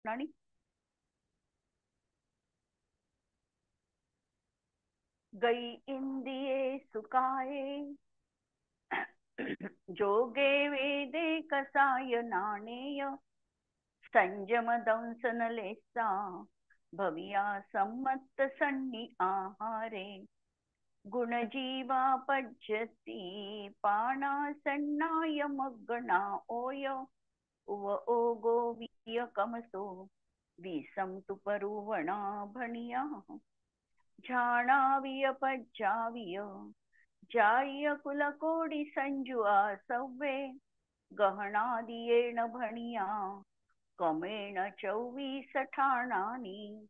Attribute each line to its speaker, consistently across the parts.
Speaker 1: स्वप्नाणी. गई इंदिये सुकाये जोगे वेदे कसाय नाणेय संयम दंसन लेसा भविया सम्मत सन्नी आहारे गुणजीवा पज्यती पाणा सन्नाय मग्गणा ओय उव ओगो विय कमसो विसम तुपरुवणा भणिया झाणाविय पज्जाविय जाय कुलकोडी संजुआ सव्वे गहनादियेण भणिया कमेण 24 ठाणानी.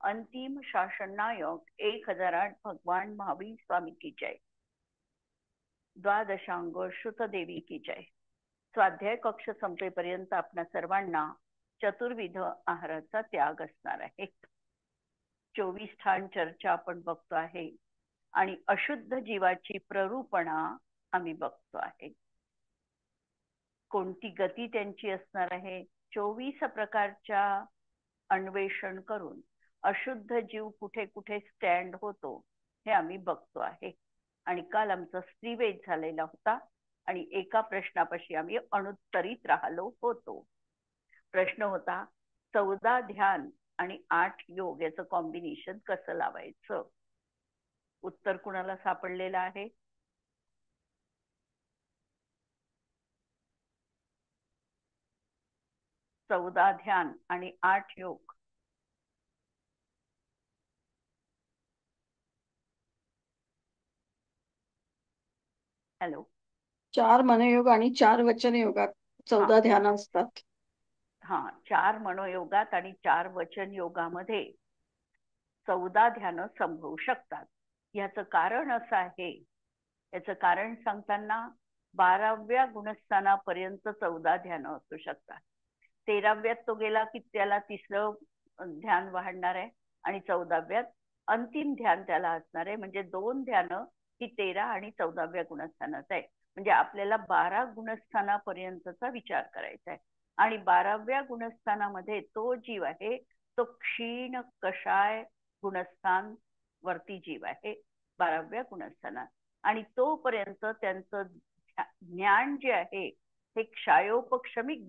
Speaker 1: अंतिम शासन नायक 1008 भगवान महावीर स्वामी की जय. द्वादशांग श्रुतदेवी की जय. स्वाध्याय कक्ष संपेपर्यंत आपल्या सर्वांना चतुर्विध आहाराचा त्याग असणार आहे. 24 ठाण चर्चा आपण बघतो आहे आणि अशुद्ध जीवाची प्ररूपणा आम्ही बघतो आहे. कोणती गती त्यांची असणार आहे. 24 प्रकारच्या अन्वेषण करून अशुद्ध जीव कुठे कुठे स्टँड होतो हे आम्ही बघतो आहे. आणि काल आमचा स्त्रीवेद झालेला होता आणि एका प्रश्नापाशी आम्ही अनुत्तरित राहिलो होतो. प्रश्न होता 14 ध्यान आणि 8 योग याचं कॉम्बिनेशन कसं लावायचं. उत्तर कुणाला सापडलेलं आहे. चौदा ध्यान आणि 8 योग. हॅलो.
Speaker 2: 4 मनोयोग आणि 4 वचन योगात 14 ध्यान असतात.
Speaker 1: हा, 4 मनोयोगात आणि 4 वचन योगामध्ये 14 ध्यान संभवू शकतात. याचं कारण असं आहे. याचं कारण सांगताना 12व्या गुणस्थानापर्यंत 14 ध्यान असू शकतात. 13व्यात तो गेला की त्याला 3रं ध्यान वाढणार आहे आणि 14व्यात अंतिम ध्यान त्याला असणार आहे. म्हणजे 2 ध्यान ही 13 आणि 14व्या गुणस्थानात आहे. म्हणजे आपल्याला 12 गुणस्थानापर्यंतचा विचार करायचा आहे. आणि 12व्या गुणस्थानामध्ये तो जीव आहे तो क्षीण कषाय गुणस्थान वरती जीव आहे 12व्या गुणस्थानात. आणि तोपर्यंत त्यांचं ज्ञान जे आहे हे क्षायोपक्षमिक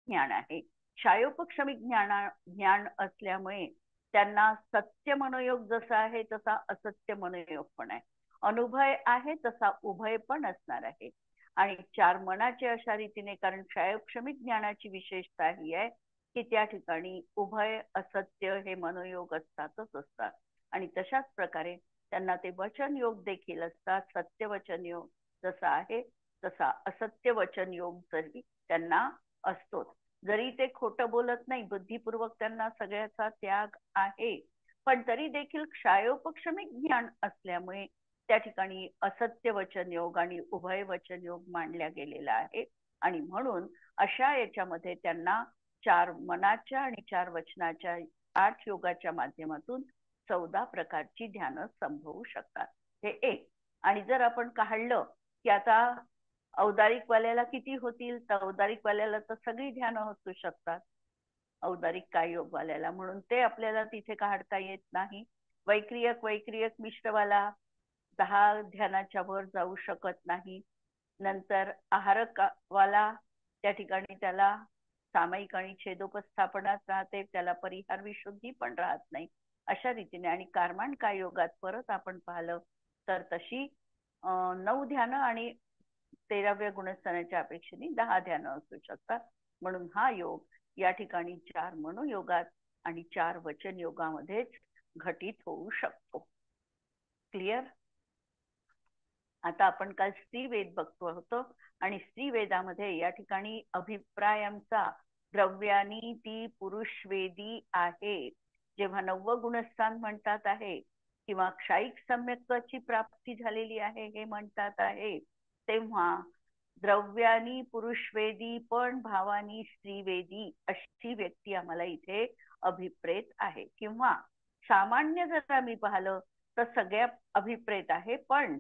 Speaker 1: ज्ञान आहे. क्षायोपक्षमिक ज्ञान असल्यामुळे त्यांना सत्य मनोयोग जसा आहे तसा असत्य मनोयोग पण आहे. अनुभय आहे तसा उभय पण असणार आहे. आणि 4 मनाचे अशा रीतीने, कारण क्षायोपक्षमिक ज्ञानाची विशेषता ही आहे की त्या ठिकाणी उभय असत्य हे मनोयोग असतातच असतात. आणि तशाच प्रकारे त्यांना ते वचन योग देखील असतात. सत्य वचन योग जसा आहे तसा असत्य वचन योग जरी त्यांना असतो. जरी ते खोटं बोलत नाही, बुद्धिपूर्वक त्यांना सगळ्याचा त्याग आहे, पण तरी देखील क्षायोपक्षमिक ज्ञान असल्यामुळे त्या ठिकाणी असत्य वचन योग आणि उभय वचन योग मांडल्या गेलेला आहे. आणि म्हणून अशा याच्यामध्ये त्यांना 4 मनाच्या आणि 4 वचनाच्या 8 योगाच्या माध्यमातून 14 प्रकारची ध्यानं संभवू शकतात. हे एक. आणि जर आपण काढलं की आता औदारिक वाल्याला किती होतील, तर औदारिक वाल्याला तर सगळी ध्यानं असू शकतात औदारिक काय योग वाल्याला, म्हणून ते आपल्याला तिथे काढता येत नाही. वैक्रियक मिश्रवाला 10 ध्यानाच्या वर जाऊ शकत नाही. नंतर आहारक वाला त्या ठिकाणी त्याला सामायिक आणि छेदोपस्थापनात राहते, त्याला परिहार विशुद्धी पण राहत नाही. अशा रीतीने. आणि कार्माण काय योगात परत आपण पाहिलं तर तशी 9 ध्यानं आणि 13व्या गुणस्थानाच्या अपेक्षेने 10 ध्यानं असू शकतात. म्हणून हा योग या ठिकाणी 4 मनोयोगात आणि 4 वचन योगामध्येच घटित होऊ शकतो. क्लिअर. आता आपण काल स्त्रीवेद बघतो होतो आणि स्त्रीवेदामध्ये या ठिकाणी अभिप्रायांचा द्रव्यानी ती पुरुषवेदी आहे. जेव्हा 9वं गुणस्थान म्हणतात आहे किंवा क्षायिक सम्यक्ताची प्राप्ती झालेली आहे हे म्हणतात आहे, तेव्हा द्रव्यानी पुरुषवेदी पण भावानी स्त्रीवेदी अशी व्यक्ती आम्हाला इथे अभिप्रेत आहे. किंवा सामान्य जर आम्ही पाहिलं तर सगळ्या अभिप्रेत आहे, पण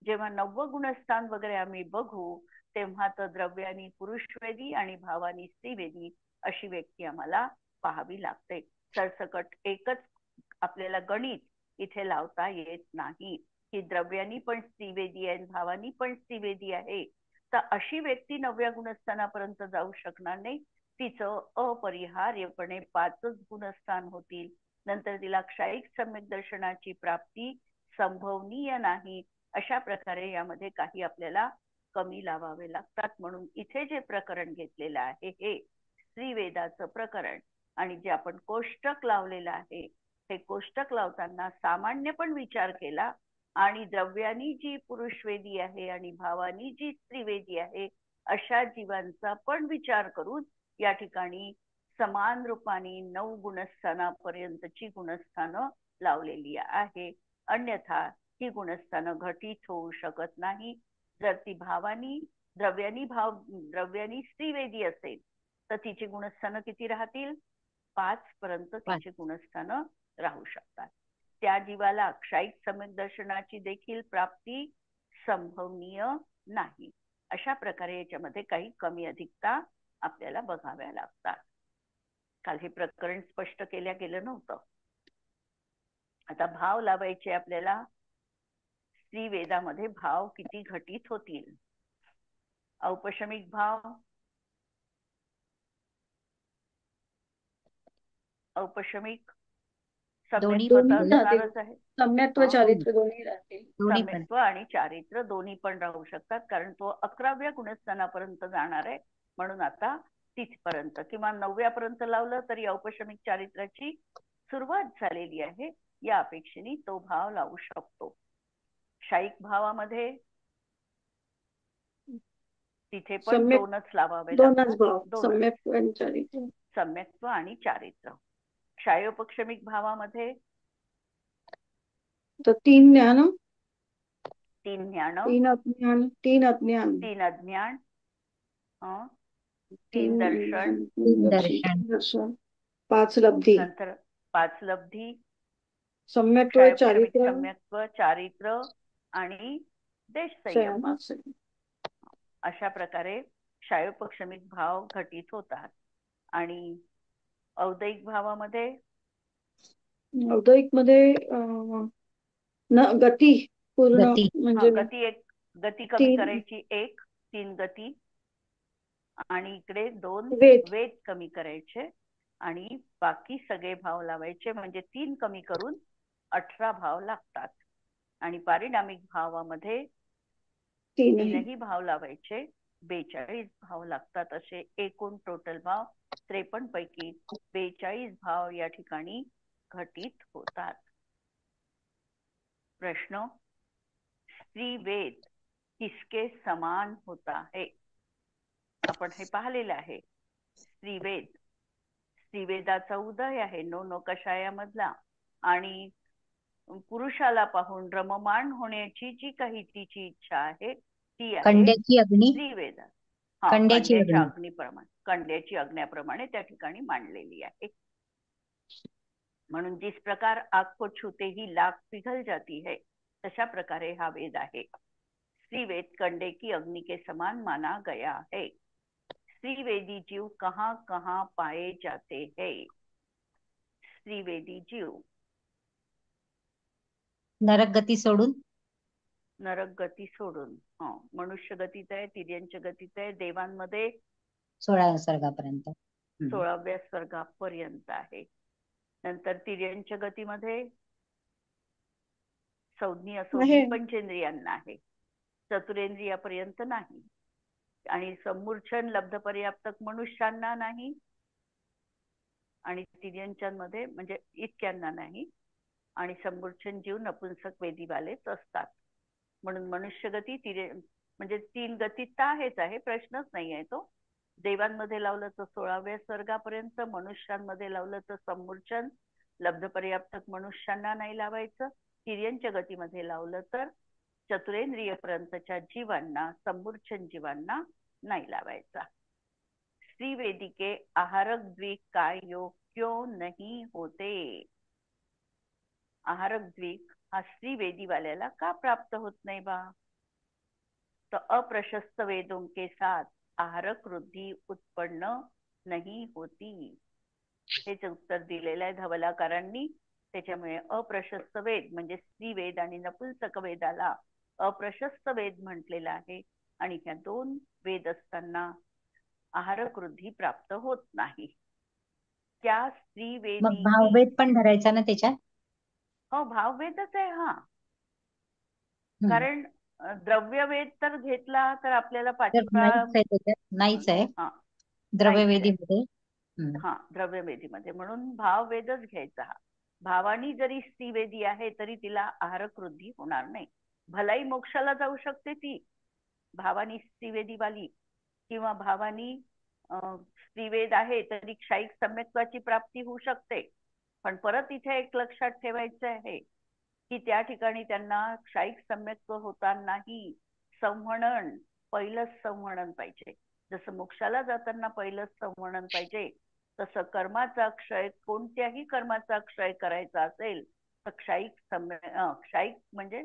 Speaker 1: जेव्हा 9वं गुणस्थान वगैरे आम्ही बघू तेव्हा तर द्रव्यानी पुरुषवेदी आणि भावानी स्त्रीवेदी अशी व्यक्ती आम्हाला पाहावी लागते. सरसकट एकच आपल्याला गणित इथे लावता येत नाही की द्रव्यानी पण स्त्रीवेदी आहे, भावानी पण स्त्रीवेदी आहे, तर अशी व्यक्ती 9व्या गुणस्थानापर्यंत जाऊ शकणार नाही. तिचं अपरिहार्यपणे 5च गुणस्थान होतील. नंतर तिला क्षयिक सम्यक दर्शनाची प्राप्ती संभवनीय नाही. अशा प्रकारे यामध्ये काही आपल्याला कमी लावावे लागतात. म्हणून इथे जे प्रकरण घेतलेलं आहे हे स्त्रीवेदाचं प्रकरण, आणि जे आपण कोष्टक लावलेलं आहे हे कोष्टक लावताना सामान्य पण विचार केला, आणि द्रव्यानी जी पुरुषवेदी आहे आणि भावानी जी स्त्रीवेदी आहे अशा जीवांचा पण विचार करून या ठिकाणी समान रूपाने 9 गुणस्थानापर्यंतची गुणस्थानं लावलेली आहे. अन्यथा ही गुणस्थानं घटित होऊ शकत नाही. जर ती भावानी द्रव्यानी स्त्रीवेदी असेल तर तिची गुणस्थानं किती राहतील? 5 पर्यंत तिची गुणस्थानं राहू शकतात. त्या जीवाला क्षयिक सम्यक दर्शनाची देखील प्राप्ती संभवनीय नाही. अशा प्रकारे याच्यामध्ये काही कमी अधिकता आपल्याला बघाव्या लागतात. काल हे प्रकरण स्पष्ट केल्या गेलं नव्हतं. आता भाव लावायचे आपल्याला. स्त्रीवेदामध्ये भाव किती घटित होतील? औपशमिक भाव, औपशमिक सम्यक स्वतः असणारच आहे.
Speaker 2: सम्यक्त्व चारित्र्य दोन्ही राहतील.
Speaker 1: सम्यक्त्व आणि चारित्र्य दोन्ही पण राहू शकतात, कारण तो 11व्या गुणस्थानापर्यंत जाणार आहे. म्हणून आता तिथपर्यंत किंवा 9व्या पर्यंत लावलं तरी औपशमिक चारित्र्याची सुरुवात झालेली आहे. या अपेक्षेने तो भाव लावू शकतो. क्षयिक भावामध्ये तिथे पण दोनच लावावे लागतात. सम्यक्त्व आणि चारित्र्य. क्षयोपशमिक भावामध्ये
Speaker 2: तर 3 ज्ञान,
Speaker 1: 3 ज्ञान,
Speaker 2: 3 अज्ञान, 3 अज्ञान,
Speaker 1: 3 अज्ञान, 3 दर्शन,
Speaker 2: 5 लब्धी,
Speaker 1: नंतर 5 लब्धी,
Speaker 2: सम्यक्त्व चारित्र्य,
Speaker 1: सम्यक्त्व चारित्र्य आणि देश संयम. अशा प्रकारे क्षयोपशमिक भाव घटित होतात. आणि औदैक भावामध्ये,
Speaker 2: औदैक मध्ये गती पूर्ण, म्हणजे
Speaker 1: गती कमी करायची 1, 3 गती, आणि इकडे 2 वेद कमी करायचे, आणि बाकी सगळे भाव लावायचे. म्हणजे 3 कमी करून 18 भाव लागतात. आणि पारिणामिक भावामध्ये 3ही भाव लावायचे, 42 भाव लागतात. असे एकूण टोटल भाव 53 पैकी 42 भाव या ठिकाणी घटित होतात. प्रश्न, स्त्रीवेद किसके समान होता है? आपण हे पाहिलेलं आहे. स्त्रीवेदाचा उदय आहे नो कषायामधला, आणि पुरुषाला पाहून रममाण होण्याची जी काही तिची इच्छा आहे ती आहे स्त्रीवेदात. कंड्याची अग्नीप्रमाणे त्या ठिकाणी मांडलेली आहे. म्हणून जिस प्रकार आग को छूते ही लाख पिघल जाती है, तशा प्रकारे हा वेद आहे. स्त्रीवेद कंडे की अग्नि के समान माना गया है. स्त्रीवेदी जीव कहाँ कहाँ पाए जाते हैं? स्त्रीवेदी जीव
Speaker 3: नरक गती सोडून,
Speaker 1: मनुष्य गतीत आहे, तिर्यंच गतीत आहे, देवांमध्ये
Speaker 3: 16व्या स्वर्गापर्यंत,
Speaker 1: 16व्या स्वर्गापर्यंत आहे. नंतर तिर्यंच गतीमध्ये संज्ञी असोज्ञी पंचेंद्रियांना आहे, चतुरेंद्रियापर्यंत नाही. आणि सम्मूर्छन लब्धपर्याप्तक मनुष्यांना नाही, आणि तिर्यंचांमध्ये म्हणजे इतक्यांना नाही. आणि सम्मूर्छन जीव नपुंसक वेदीवालेच असतात. म्हणून मनुष्य गती म्हणजे 3 गती तर आहेच आहे, प्रश्नच नाही आहे तो. देवांमध्ये लावलं तर 16व्या स्वर्गापर्यंत, मनुष्यांमध्ये लावलं तर सम्मूर्छन लब्धपर्याप्तक मनुष्यांना नाही लावायचं, तिर्यंच गतीमध्ये लावलं तर चतुरेंद्रिय पर्यंतच्या जीवांना, सम्मूर्छन जीवांना नाही लावायचा. स्त्रीवेदी के आहारक द्विक काय योग क्यों नहीं होते? आहारक द्विक हा स्त्रीवेदी वाल्याला का प्राप्त होत नाही बा? तो अप्रशस्त वेदों के साथ आहारक वृद्धि उत्पन्न नहीं होती. हेच उत्तर दिलेलं आहे धवलाकारांनी. त्याच्यामुळे अप्रशस्त वेद म्हणजे स्त्री वेद आणि नपुंसक वेदाला अप्रशस्त वेद म्हटलेलं आहे. आणि ह्या दोन वेद असताना आहारक वृद्धी प्राप्त होत नाही. त्या स्त्री
Speaker 3: मग
Speaker 1: वेदी
Speaker 3: भावभेद पण धरायचा ना त्याच्यात?
Speaker 1: हो, भावभेदच आहे हा.
Speaker 3: हम्म.
Speaker 1: कारण द्रव्यवेद तर घेतला तर आपल्याला
Speaker 3: तर
Speaker 1: पाठिंबा
Speaker 3: नाहीच आहे त्याच्यात, नाहीच आहे
Speaker 1: हा नाहीच आहे.
Speaker 3: द्रव्यवेदीमध्ये. हम्म.
Speaker 1: हा, द्रव्यवेदीमध्ये म्हणून भाववेदच घ्यायचा हा. भावानी जरी स्त्रीवेदी आहे तरी तिला आहारक वृद्धी होणार नाही. भलाई मोक्षाला जाऊ शकते ती भावानी स्त्रीवेदी वाली, किंवा भावानी स्त्रीवेद आहे तरी क्षायिक सम्यक्त्वाची प्राप्ती होऊ शकते. पण परत इथे एक लक्षात ठेवायचं आहे की त्या ठिकाणी त्यांना क्षायिक सम्यक्त्व होतानाही संवहन, पहिलंच संवहन पाहिजे. जसं मोक्षाला जाताना पहिलंच संवहन पाहिजे, तसं कर्माचा क्षय, कोणत्याही कर्माचा क्षय करायचा असेल तर क्षायिक म्हणजे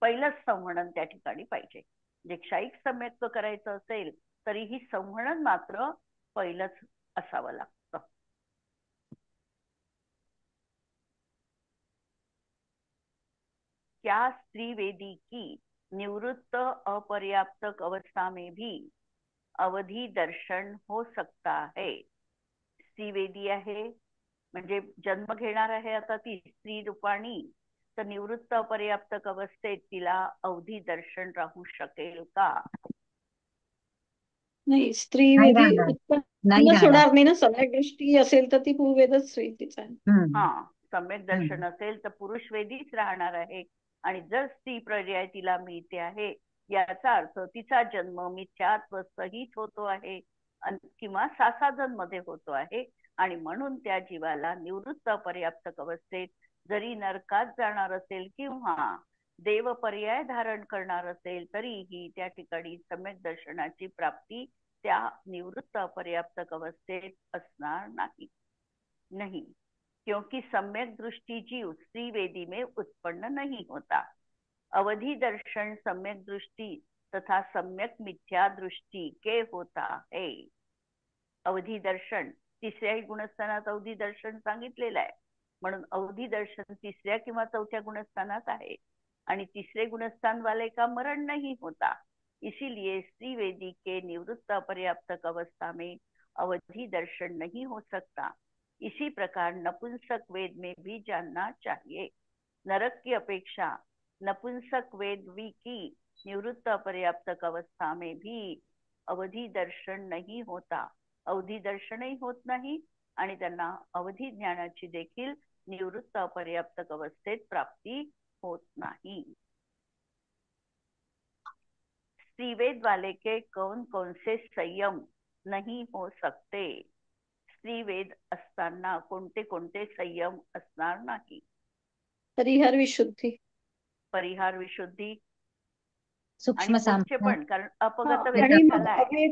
Speaker 1: पहिलंच संवहन त्या ठिकाणी पाहिजे. जे क्षायिक सम्यक्त्व करायचं असेल तरीही संवहन मात्र पहिलंच असावं लागतं. क्या स्त्री वेदी की निवृत्त अपर्याप्तक अवस्था में भी अवधि दर्शन हो सकता है. स्त्री वेदी आहे म्हणजे जन्म घेणार आहे आता ती स्त्री रूपाणी, तर निवृत्त अपर्याप्तक अवस्थेत तिला अवधी दर्शन राहू शकेल का?
Speaker 2: नाही, स्त्री
Speaker 3: नाही
Speaker 2: वेदी
Speaker 3: राहणार, नाही
Speaker 2: उत्पन्नच
Speaker 3: राहणार.
Speaker 2: होणार नाही ना. सम्यक दृष्टी असेल तर ती भूवेदच स्त्रीचा आहे.
Speaker 3: हम्म.
Speaker 1: हा, सम्यक दर्शन
Speaker 3: हम्म.
Speaker 1: असेल तर पुरुष वेदीच राहणार आहे. आणि जर स्त्री पर्याय तिला मिळते आहे याचा अर्थ तिचा जन्म मिथ्यात्व सहित होतो आहे किंवा सासादन मध्ये होतो आहे. आणि म्हणून त्या जीवाला निवृत्त अपर्याप्तक अवस्थेत जरी नरकात जाणार असेल किंवा देव पर्याय धारण करणार असेल तरीही त्या ठिकाणी सम्यक दर्शनाची प्राप्ती त्या निवृत्त अपर्याप्तक अवस्थेत असणार नाही. नहीं, क्योंकि सम्यक दृष्टि जीव स्त्री वेदी में उत्पन्न नहीं होता. अवधि दर्शन सम्यक दृष्टि तथा सम्यक मिथ्या दृष्टि के होता है. अवधि दर्शन तिसऱ्याही गुणस्थानात अवधि दर्शन सांगितलेलं आहे, म्हणून अवधि दर्शन तिसऱ्या किंवा चौथ्या गुणस्थानात आहे. आणि तीसरे गुणस्थान वाले का मरण नहीं होता, इसीलिए स्त्री वेदी के निवृत्त अपर्याप्तक अवस्था में अवधि दर्शन नहीं हो सकता. इसी प्रकार नपुंसक वेद में भी जानना चाहिए. नरक की अपेक्षा नपुंसक वेद की निवृत्त अपर्याप्तक अवस्था में भी अवधि दर्शन नहीं होता. अवधि दर्शनही होत नाही आणि त्यांना अवधि ज्ञानाची देखील निवृत्त अपर्याप्तक अवस्थेत प्राप्ती होत नाही. स्त्रीवेद वाले के कौन कौन से संयम नहीं हो सकते. स्त्रीवेद असताना कोणते कोणते संयम असणार नाही.
Speaker 2: परिहार विशुद्धी,
Speaker 1: परिहार विशुद्धी आणि
Speaker 3: सूक्ष्म
Speaker 1: पुढचे
Speaker 3: संप्रदाय.
Speaker 1: पण, कारण
Speaker 2: हा.
Speaker 1: अपगत
Speaker 2: आणि मग
Speaker 1: वेदिकाला आहे.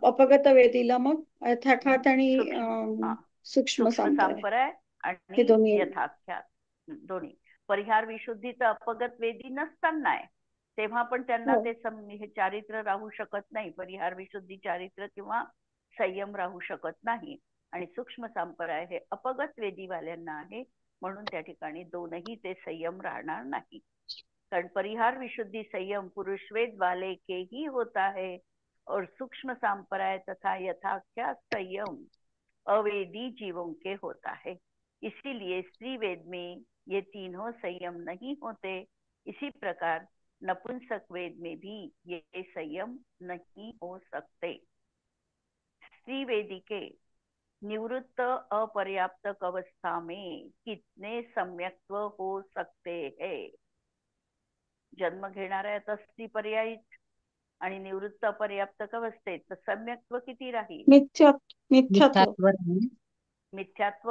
Speaker 2: अपगत वेदीला मग यथाखात आणि
Speaker 1: हा,
Speaker 2: सूक्ष्म
Speaker 1: सूक्ष्म
Speaker 2: सांप्रदाय
Speaker 1: सांप्रदाय
Speaker 2: हे
Speaker 1: आणि
Speaker 2: दोन्ही.
Speaker 1: यथाख्यात दोन्ही. परिहार विशुद्धीचं अपगत वेदी नसताना आहे तेव्हा पण त्यांना
Speaker 2: हो.
Speaker 1: ते हे चारित्र्य राहू शकत नाही. परिहार विशुद्धी चारित्र्य किंवा संयम राहू शकत नाही. आणि सूक्ष्म संप्रदाय हे अपगत वेदीवाल्यांना आहे, म्हणून त्या ठिकाणी दोनही ते संयम राहणार नाही. कारण परिहार विशुद्धि संयम पुरुष वेद वाले के ही होता है और सूक्ष्म संप्रदाय तथा यथाख्यात संयम अवेदी जीवों के होता है. इसीलिए स्त्री वेद में ये तीनों संयम नहीं होते. इसी प्रकार नपुंसक वेद में भी ये संयम नहीं हो सकते. स्त्री वेदी के निवृत्त अपर्याप्तक अवस्था में कितने सम्यक्त्व हो सकते हैं. जन्म घेणार आहे आता स्त्री पर्यायी आणि निवृत्त अपर्याप्तक अवस्थेत तर सम्यक्त्व किती राहील.
Speaker 2: मिथ्यात्व.
Speaker 1: मिथ्यात्व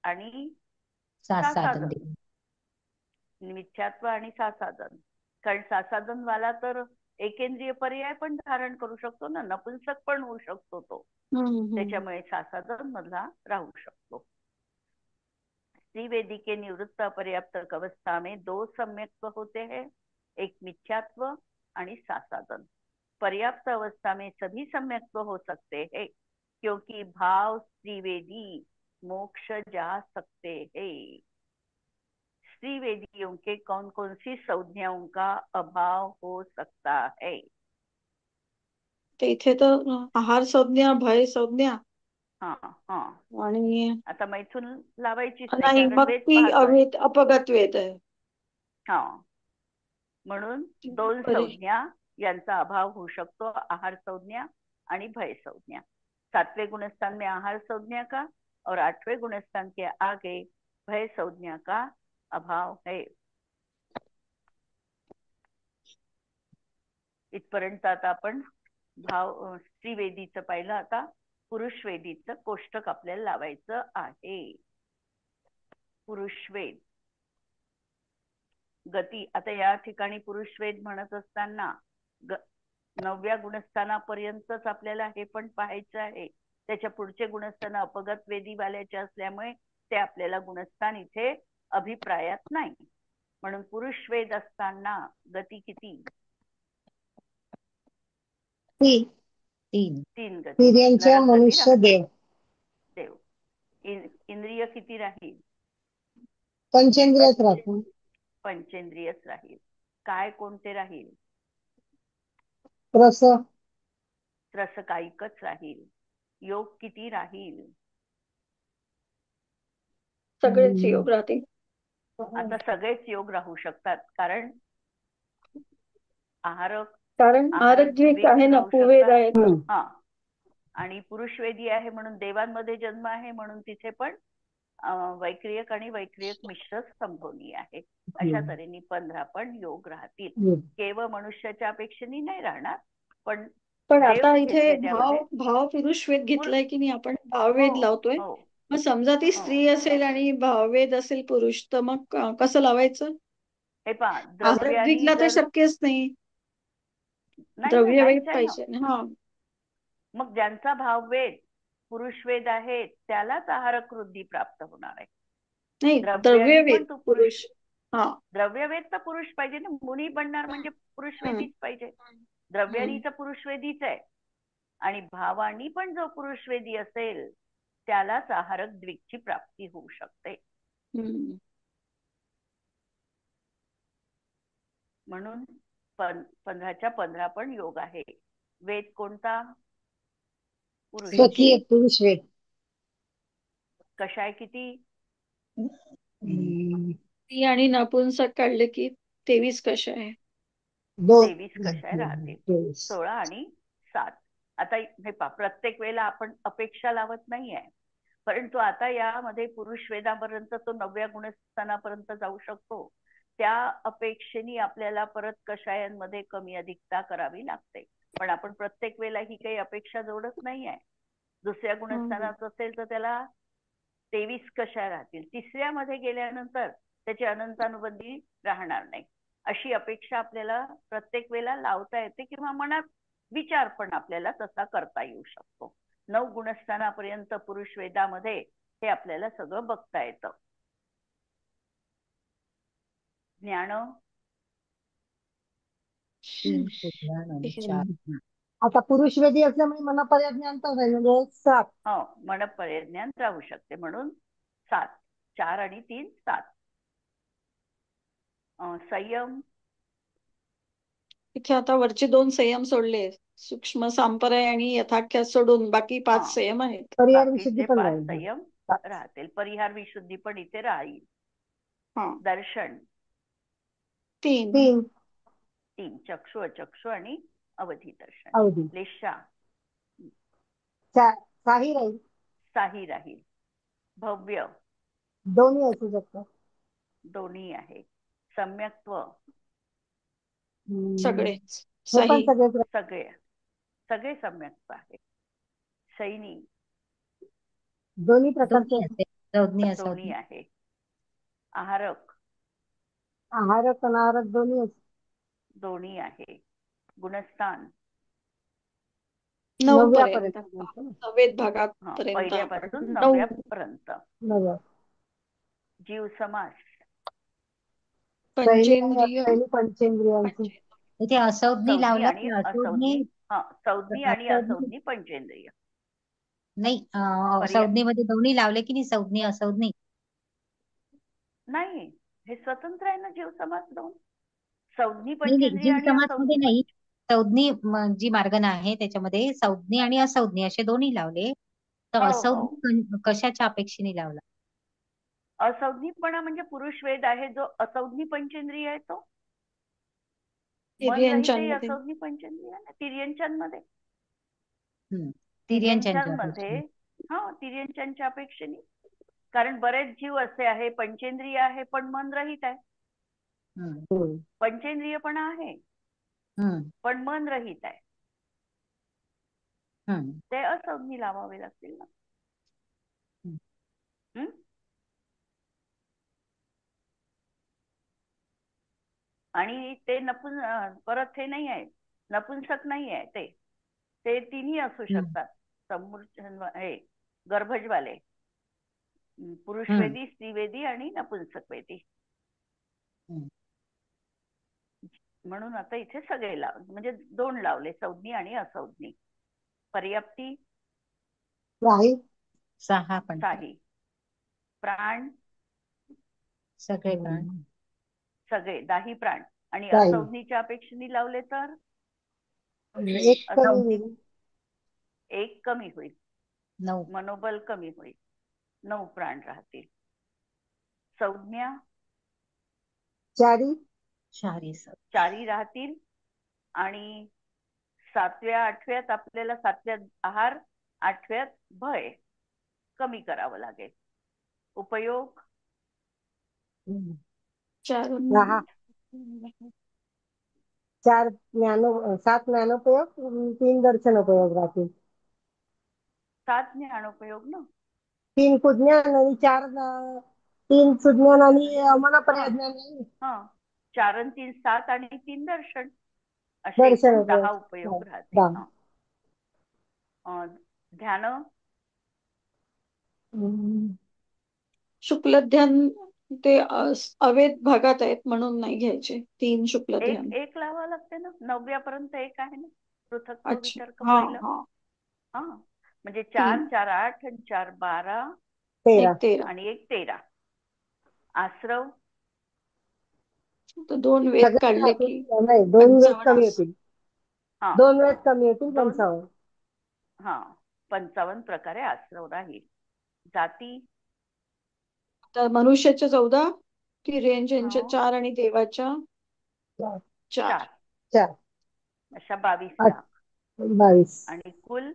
Speaker 1: आणि
Speaker 3: सासादन.
Speaker 1: सासादन. मिथ्यात्व आणि सासादन. कारण सासादन वाला तर एकेंद्रिय पर्याय पण धारण करू शकतो ना, नपुंसक पण होऊ शकतो तो. त्याच्यामुळे सासादन मधला राहू शकतो. स्त्री वेदी के निवृत्त अपर्याप्तक अवस्था में दो सम्यक्त्व होते हैं, एक मिथ्यात्व आणि सासादन. पर्याप्त अवस्था में सभी सम्यक्त्व हो सकते हैं, क्योंकि भाव स्त्रीवेदी मोक्ष जा सकते हैं। स्त्रीवेदियों के कौन कौन सी संज्ञाओं का अभाव हो सकता है?
Speaker 2: तर इथे तर आहार संज्ञा, भय संज्ञा
Speaker 1: हा हा
Speaker 2: आणि
Speaker 1: आता मैथून लावायचीच नाही,
Speaker 2: नाही,
Speaker 1: कारण
Speaker 2: मग
Speaker 1: वेद
Speaker 2: ती
Speaker 1: पाहतोय.
Speaker 2: अवेद अपगत वेद आहे.
Speaker 1: हा म्हणून दोन
Speaker 2: बरे.
Speaker 1: संज्ञा यांचा अभाव होऊ शकतो, आहार संज्ञा आणि भय संज्ञा। 7वें गुणस्थान में आहार संज्ञा का और 8वें गुणस्थान के आगे भय संज्ञा का अभाव है। इथपर्यंत आता आपण स्त्रीवेदीचं पाहिलं, आता पुरुषवेदीचं कोष्टक आपल्याला लावायचं आहे। पुरुषवेद गती, आता या ठिकाणी पुरुषवेद म्हणत असताना 9व्या गुणस्थानापर्यंतच आपल्याला हे पण पाहायचं आहे। त्याच्या पुढचे गुणस्थान अपगत वेदीवाल्याचे असल्यामुळे ते आपल्याला गुणस्थान इथे अभिप्रायात नाही, म्हणून पुरुषवेद असताना गती किती?
Speaker 3: तीन
Speaker 1: 3 गती।
Speaker 3: स्त्रियांच्या
Speaker 1: नरक गती
Speaker 3: मनुष्य
Speaker 1: राहणार,
Speaker 3: देव
Speaker 1: देव। इंद्रिय किती राहील?
Speaker 3: पंचेंद्रियच राहतील.
Speaker 1: पंचेंद्रियच राहील। काय कोणते राहील?
Speaker 3: रस
Speaker 1: रसकायिकच राहील। योग किती राहील?
Speaker 2: सगळेच योग राहतील.
Speaker 1: आता सगळेच योग राहू शकतात, कारण आहारक
Speaker 2: कारण आहारक द्विक आहे ना,
Speaker 1: राहू
Speaker 2: पुवेद
Speaker 1: शकतात।
Speaker 2: आहेत.
Speaker 1: हा आणि पुरुषवेदी आहे म्हणून देवांमध्ये जन्म आहे, म्हणून तिथे पण वैक्रियक आणि वैक्रियक मिश्र संभवनीय आहे। अशा तऱ्हेने 15 पण योग राहतील। केवळ मनुष्याच्या अपेक्षेने नाही राहणार, पण
Speaker 2: आता
Speaker 1: देव
Speaker 2: इथे
Speaker 1: घेतले
Speaker 2: भाव
Speaker 1: त्यामध्ये।
Speaker 2: भाव पुरुषवेद घेतलाय की नाही आपण, भाववेद लावतोय।
Speaker 1: हो
Speaker 2: मग समजा ती स्त्री असेल आणि भाववेद असेल पुरुष, तर मग कसं लावायचं?
Speaker 1: हे पहा,
Speaker 2: आहार
Speaker 1: द्रव्यानी
Speaker 2: द्विकला तर
Speaker 1: जर
Speaker 2: शक्यच नाही,
Speaker 1: नाही ना,
Speaker 2: द्रव्यवेद
Speaker 1: नाहीच आहे ना।
Speaker 2: पाहिजे. हा,
Speaker 1: मग ज्यांचा भाववेद पुरुषवेद आहे त्यालाच आहारक वृद्धी प्राप्त होणार आहे।
Speaker 2: नाही,
Speaker 1: द्रव्यानी
Speaker 2: द्रव्यवेद
Speaker 1: पण तू
Speaker 2: पुरुष. हा,
Speaker 1: द्रव्यवेद तर पुरुष पाहिजे ना, मुनी बनणार म्हणजे पुरुषवेदीच पाहिजे। द्रव्यानी तर पुरुषवेदीच आहे, आणि भावानी पण जो पुरुषवेदी असेल त्यालाच आहारक द्विकची प्राप्ती होऊ शकते। म्हणून 15च्या 15 पण योग आहे। वेद कोणता? पुरुष।
Speaker 3: स्वकीय पुरुषवेद
Speaker 1: कशाय किती?
Speaker 2: ती आणि नपुंसक काढले की 23 कशा आहे?
Speaker 1: 23 कशाय राहतील, 16 आणि 7। आता हे पहा, प्रत्येक वेळेला आपण अपेक्षा लावत नाहीये, परंतु आता यामध्ये पुरुष वेदापर्यंत तो 9व्या गुणस्थानापर्यंत जाऊ शकतो। त्या अपेक्षेने आपल्याला परत कषायांमध्ये कमी अधिकता करावी लागते, पण आपण प्रत्येक वेळेला ही काही अपेक्षा जोडत नाहीये। दुसऱ्या गुणस्थानात असेल तर त्याला 23 कषाय राहतील, तिसऱ्यामध्ये गेल्यानंतर त्याची अनंतानुबंधी राहणार नाही, अशी अपेक्षा आपल्याला प्रत्येक वेळेला लावता येते, किंवा मनात विचार पण आपल्याला तसा करता येऊ शकतो। 9 गुणस्थानापर्यंत पुरुष वेदामध्ये हे आपल्याला सगळं बघता येतं। ज्ञान
Speaker 3: आता पुरुषवेदी असल्यामुळे मनापर्यंत ज्ञान तर होईल, म्हणजे 7।
Speaker 1: हो, मनपर्यज्ञान राहू शकते, म्हणून 7। 4 आणि 3 7। संयम
Speaker 2: इथे आता वरचे 2 संयम सोडले, सूक्ष्म सांप्रदाय आणि यथाख्यात सोडून बाकी 5 संयम आहेत।
Speaker 3: परिहार विशुद्धी
Speaker 1: बाकीचे
Speaker 3: पण
Speaker 1: 5
Speaker 3: राहील.
Speaker 1: संयम राहतील। परिहार विशुद्धी पण इथे राहील। दर्शन
Speaker 2: 3
Speaker 1: चक्षु अचक्षु आणि अवधी दर्शन।
Speaker 3: अवधी
Speaker 1: लेशा
Speaker 3: काही राहील,
Speaker 1: साही राहील। भव्य
Speaker 3: दोन्ही असू शकतात,
Speaker 1: दोन्ही आहे। सम्यक्त्व
Speaker 2: सगळेच
Speaker 3: हे पण
Speaker 2: सही
Speaker 1: सगळे सगळे सम्यक्त्व आहे। सैनी
Speaker 3: दोन्ही प्रकारचे
Speaker 1: दोन्ही आहे। आहारक
Speaker 3: आहारक अनाहारक
Speaker 1: दोन्ही आहे। गुणस्थान
Speaker 2: 9 पर्यंत, 9वेद भागात पर्यंत
Speaker 1: पहिल्यापासून
Speaker 2: 9
Speaker 1: पर्यंत। जीव समास
Speaker 2: पंचेंद्रिय
Speaker 3: पंचेंद्रियांची
Speaker 4: इथे असौज्ञी
Speaker 1: संज्ञी
Speaker 4: लावला
Speaker 1: आणि
Speaker 4: तर असौज्ञी
Speaker 1: असौज्ञी, संज्ञी आणि असौज्ञी पंचेंद्रिय।
Speaker 4: नाही
Speaker 1: पर्याय
Speaker 4: संज्ञेमध्ये दोन्ही लावले की नाही, संज्ञे असंज्ञे?
Speaker 1: नाही, हे स्वतंत्र आहे ना जीव समास दोन. संज्ञी
Speaker 4: नाही नाही,
Speaker 1: पंचेंद्रिय
Speaker 4: जीव
Speaker 1: आणि
Speaker 4: समास मध्ये
Speaker 1: असंज्ञी
Speaker 4: नाही. संज्ञे जी मार्गण आहे त्याच्यामध्ये संज्ञे आणि असंज्ञे असे दोन्ही लावले. तर
Speaker 1: हो हो.
Speaker 4: असंज्ञ कशाच्या अपेक्षेने लावला?
Speaker 1: असंज्ञीपणा म्हणजे पुरुष वेद आहे, जो असंज्ञी पंचेंद्रिय आहे तो. मन रहितही
Speaker 2: तिर्यंचांमध्ये
Speaker 1: असंज्ञी पंचेंद्रिय आहे ना तिर्यंचांमध्ये.
Speaker 4: तिर्यंचांच्या
Speaker 1: तिर्यंचांमध्ये
Speaker 4: अपेक्षेने.
Speaker 1: हा तिर्यंचांच्या अपेक्षेने. कारण बरेच जीव असे आहे पंचेंद्रिय आहे पण मन रहित आहे.
Speaker 4: हम्म,
Speaker 1: पंचेंद्रिय पण आहे
Speaker 4: हम्म,
Speaker 1: पण मन रहित आहे.
Speaker 4: हम्म,
Speaker 1: ते असंज्ञी लावावे लागतील ना.
Speaker 4: हम्म.
Speaker 1: हम्म? आणि ते परत हे नाही आहे, नपुंसक नाही आहे ते. ते तिन्ही असू
Speaker 4: हम्म,
Speaker 1: शकतात. हे गर्भजवाले,
Speaker 4: हम्म,
Speaker 1: पुरुषवेदी, स्त्रीवेदी आणि नपुंसकवेदी.
Speaker 4: हम्म.
Speaker 1: म्हणून आता इथे सगळे म्हणजे 2 लावले, संज्ञी आणि असंज्ञी. पर्याप्ती
Speaker 3: राही
Speaker 4: 6 पण
Speaker 1: साही. प्राण
Speaker 4: सगळे प्राण
Speaker 1: सगळे 10 प्राण. आणि
Speaker 3: राही
Speaker 1: असंज्ञीच्या अपेक्षेने लावले तर
Speaker 3: एक कमी
Speaker 1: असंज्ञी
Speaker 3: होईल.
Speaker 1: 1 कमी होईल,
Speaker 4: 9.
Speaker 1: मनोबल कमी होईल, 9 प्राण राहतील. संज्ञा
Speaker 3: चारी
Speaker 1: 4 राहतील. आणि 7व्या 8व्यात आपल्याला 7व्यात आहार, 8व्यात भय कमी करावं लागेल. उपयोग
Speaker 2: 4
Speaker 3: 10 4 7 ज्ञानोपयोग, 3 दर्शनोपयोग राहतील.
Speaker 1: 7 ज्ञानोपयोग ना.
Speaker 3: 3 कुज्ञान आणि 3 सुज्ञान आणि
Speaker 1: हा
Speaker 3: मनपर्यज्ञान.
Speaker 1: हा 4 आणि 3 7 आणि 3 दर्शन, असे एकूण 10 उपयोग
Speaker 3: दर्शनोपयोग
Speaker 1: राहतील.
Speaker 3: 10.
Speaker 1: ध्यान
Speaker 2: शुक्ल ध्यान ते अवेद भागात आहेत म्हणून नाही घ्यायचे. 3 शुक्ल ध्यान.
Speaker 1: एक लावा लागते ना. 9व्यापर्यंत एक आहे ना. पृथक्त्व
Speaker 2: अच्छा,
Speaker 1: वितर्क
Speaker 2: हा
Speaker 1: पहिलं.
Speaker 2: हा.
Speaker 1: हा म्हणजे 4
Speaker 2: 3
Speaker 1: 4 8 आणि 4 12
Speaker 3: 13
Speaker 2: 1 13.
Speaker 1: आणि 1 13. आश्रव
Speaker 2: तर 2 वेद
Speaker 3: सगळे
Speaker 2: काढले
Speaker 3: राहतील.
Speaker 2: की
Speaker 3: नाही 2 वेळ
Speaker 2: 55
Speaker 3: कमी
Speaker 2: असं.
Speaker 3: होतील.
Speaker 1: हा
Speaker 3: 2 वेळ कमी होतील.
Speaker 1: 2
Speaker 3: 55.
Speaker 1: हा 55 प्रकारे आश्रव राहील. जाती
Speaker 2: तर मनुष्याच्या 14, तिर्यंचांच्या 4 आणि देवाच्या 4.
Speaker 3: 4
Speaker 1: अशा 22 लाख.
Speaker 3: 22.
Speaker 1: आणि कुल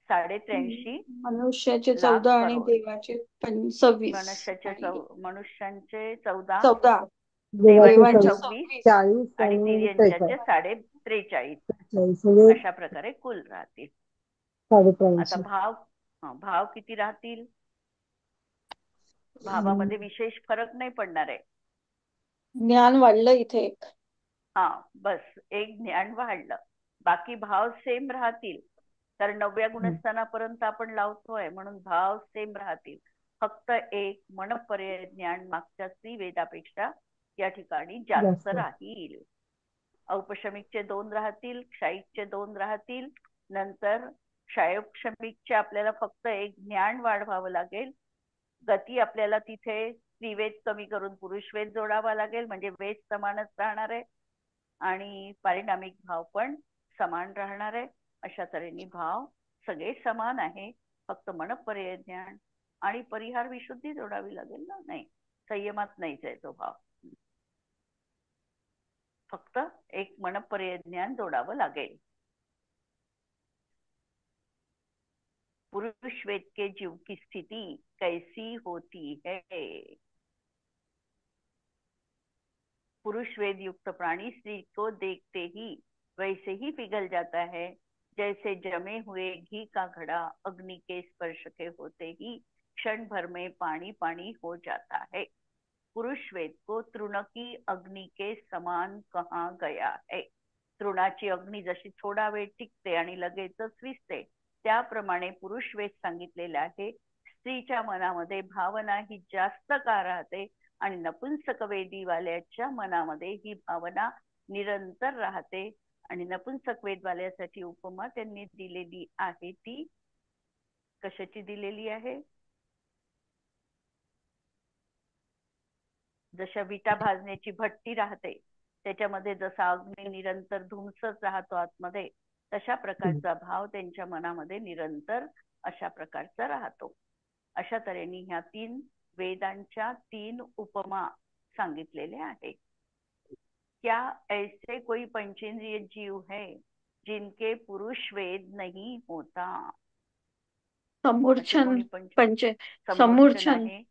Speaker 1: 83.5
Speaker 2: मनुष्याचे
Speaker 1: लाख
Speaker 2: 14 आणि
Speaker 1: करोड.
Speaker 2: देवाचे 26 आणि
Speaker 1: मनुष्यांचे 14,
Speaker 2: 14,
Speaker 3: देवाचे
Speaker 1: देवांचे
Speaker 2: देवांचे
Speaker 1: 24
Speaker 2: 26.
Speaker 3: 40
Speaker 1: आणि
Speaker 3: आणि
Speaker 1: तिर्यंच्याचे
Speaker 3: 43.
Speaker 1: 43.
Speaker 3: म्हणजे
Speaker 1: अशा प्रकारे कुल राहतील.
Speaker 3: 83.
Speaker 1: आता भाव किती राहतील? भावामध्ये विशेष फरक नाही पडणार आहे.
Speaker 2: ज्ञान वाढलं इथे एक.
Speaker 1: हा बस एक ज्ञान वाढलं, बाकी भाव सेम राहतील. कारण 9व्या गुणस्थानापर्यंत आपण लावतोय म्हणून भाव सेम राहतील. फक्त एक मनपर्यय ज्ञान मागच्या स्त्रीवेदापेक्षा या ठिकाणी जास्त राहील. औपशमिकचे 2 राहतील, क्षायिकचे 2 राहतील. नंतर क्षायोपशमिकचे आपल्याला फक्त एक ज्ञान वाढवावं लागेल. गती आपल्याला तिथे स्त्रीवेद कमी करून पुरुषवेद जोडावा लागेल, म्हणजे वेद समानच राहणार आहे. आणि पारिणामिक भाव पण समान राहणार आहे. अशा तऱ्हेने भाव सगळे समान आहे. फक्त मनपर्यय ज्ञान आणि परिहार विशुद्धी जोडावी लागेल ना. नाही, संयमात नाहीच आहे तो भाव. फक्त एक मनपर्यय ज्ञान जोडावं लागेल. पुरुष वेद के जीव की स्थिति कैसी होती है? पुरुष वेद युक्त प्राणी स्त्री को देखते ही वैसे ही पिघल जाता है, जैसे जमे हुए घी का घड़ा अग्नि के स्पर्श के होते ही क्षण भर में पानी पानी हो जाता है. पुरुष वेद को तृण की अग्नि के समान कहा गया है. तृणाची अग्नी जशी थोडा वेळ टिकते आणि लगेचच विझते, त्याप्रमाणे पुरुष वेद सांगितलेला आहे. स्त्रीच्या मनामध्ये भावना ही जास्त का राहते आणि नपुंसक वेदीवाल्याच्या मनामध्ये ही भावना निरंतर राहते. आणि नपुंसक वेदवाल्यासाठी उपमा त्यांनी दिलेली आहे ती कशाची दिलेली आहे? जशा विटा भाजण्याची भट्टी राहते, त्याच्यामध्ये जसा अग्नी निरंतर धुमसत राहतो आतमध्ये, तशा प्रकारचा भाव त्यांच्या मनामध्ये निरंतर अशा प्रकारचा राहतो. अशा तऱ्हेने ह्या 3 वेदांच्या 3 उपमा सांगितलेल्या आहेत. क्या ऐसे कोई पंचेंद्रिय जीव है जिनके पुरुष वेद नहीं होता? असे
Speaker 2: समूर्छन
Speaker 1: कोणी समूर्छन
Speaker 2: समूर्छन
Speaker 1: आहे,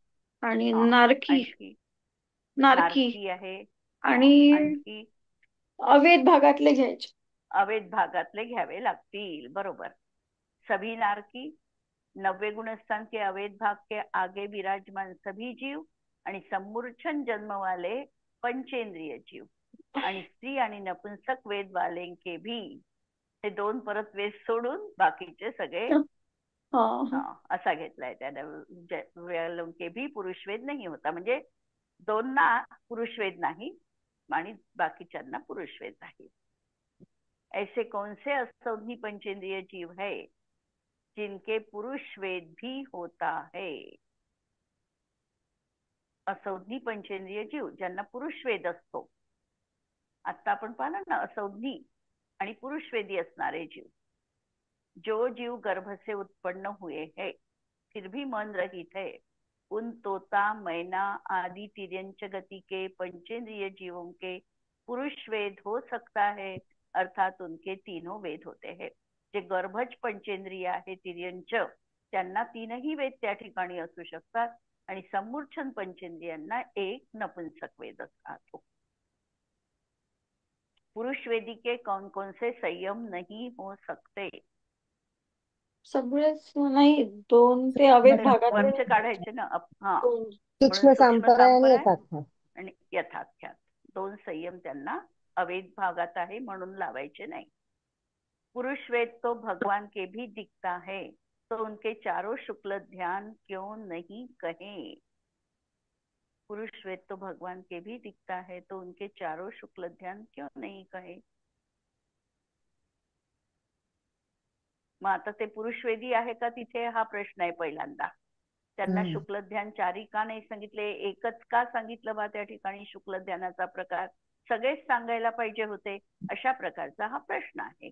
Speaker 2: आणि
Speaker 1: हा,
Speaker 2: नारकी
Speaker 1: आणखी
Speaker 2: नारकी
Speaker 1: नारकी आहे,
Speaker 2: आणि
Speaker 1: आणखी
Speaker 2: अवेद भागातले घ्यायचे.
Speaker 1: अवेद भागातले घ्यावे लागतील. बरोबर. सभी नारकी, 90 गुणस्थान के अवेद भाग के आगे विराजमान सभी जीव आणि सम्मूर्छन जन्म वाले पंचेंद्रिय जीव आणि स्त्री आणि नपुंसक वेद वाले के भी, हे 2 परत वेद सोडून बाकीचे सगळे असा घेतलाय त्याने. के भी पुरुष वेद नाही होता, म्हणजे 2 पुरुष वेद नाही आणि बाकीच्यांना पुरुष वेद आहे. ऐसे कौन से असंज्ञ पंचेंद्रिय जीव है जिनके पुरुष वेद भी होता है? असंज्ञ पंचेंद्रिय जीव ज्यांना पुरुष वेद असतो. आता आपण पाहिलं ना, असंज्ञ आणि पुरुषवेदी असणारे जीव. जो जीव गर्भ से उत्पन्न हुए है फिर भी मन रहित है, उन तोता मैना आदि तिर्यंच गति के पंचेंद्रिय जीवों के पुरुष वेद हो सकता है, अर्थात उनके 3 वेद होते हैं. जे गर्भज पंचेंद्रिय आहे तिर्यंच, त्यांना 3ही वेद त्या ठिकाणी असू शकतात आणि सम्मूर्छन पंचेंद्रियांना 1 नपुंसक वेद असतो. पुरुष वेदी के कौन कौन से संयम नहीं हो सकते?
Speaker 2: सगळेच नाही, 2 ते अवेद भागातले
Speaker 1: वरचे काढायचे ना. हा,
Speaker 3: सूक्ष्म सांप्रदाय आणि यथार्थ
Speaker 1: आणि यथाख्यात 2 संयम त्यांना अवेद भागात आहे म्हणून लावायचे नाही. पुरुष वेद तो भगवान के भी दिखता है, तो उनके चारों शुक्ल ध्यान क्यों नहीं कहे? पुरुष वेद तो भगवान के भी दिखता है, तो उनके चारों शुक्ल ध्यान क्यों नहीं कहे? मग आता ते पुरुषवेदी आहे का तिथे, हा प्रश्न आहे पहिल्यांदा. त्यांना शुक्ल ध्यान 4 का नाही सांगितले, एकच का सांगितलं बा त्या ठिकाणी शुक्ल ध्यानाचा प्रकार? सगळेच सांगायला पाहिजे होते, अशा प्रकारचा हा प्रश्न आहे.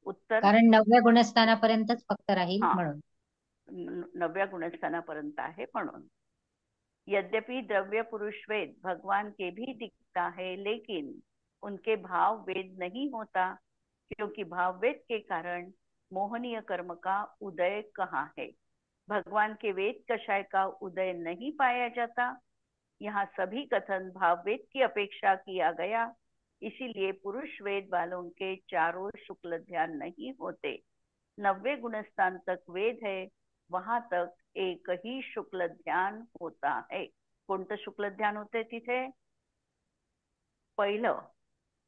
Speaker 1: उत्तर,
Speaker 4: कारण 9व्या गुणस्थानापर्यंतच फक्त राहील
Speaker 1: हा,
Speaker 4: म्हणून.
Speaker 1: 9व्या गुणस्थानापर्यंत आहे म्हणून. यद्यपि द्रव्य पुरुष वेद भगवान के भी दिखता है, लेकिन उनके भाव वेद नहीं होता, क्योंकि भाव वेद के कारण मोहनीय कर्म का उदय कहाँ है? भगवान के वेद कषाय का उदय नहीं पाया जाता. यहाँ सभी कथन भाव वेद की अपेक्षा किया गया, इसीलिए पुरुष वेद वालों के चारों शुक्ल ध्यान नहीं होते. 90 गुणस्थान तक वेद है, वहां तक एक ही शुक्ल ध्यान होता है. कोणतं शुक्ल ध्यान होते तिथे? पहिलं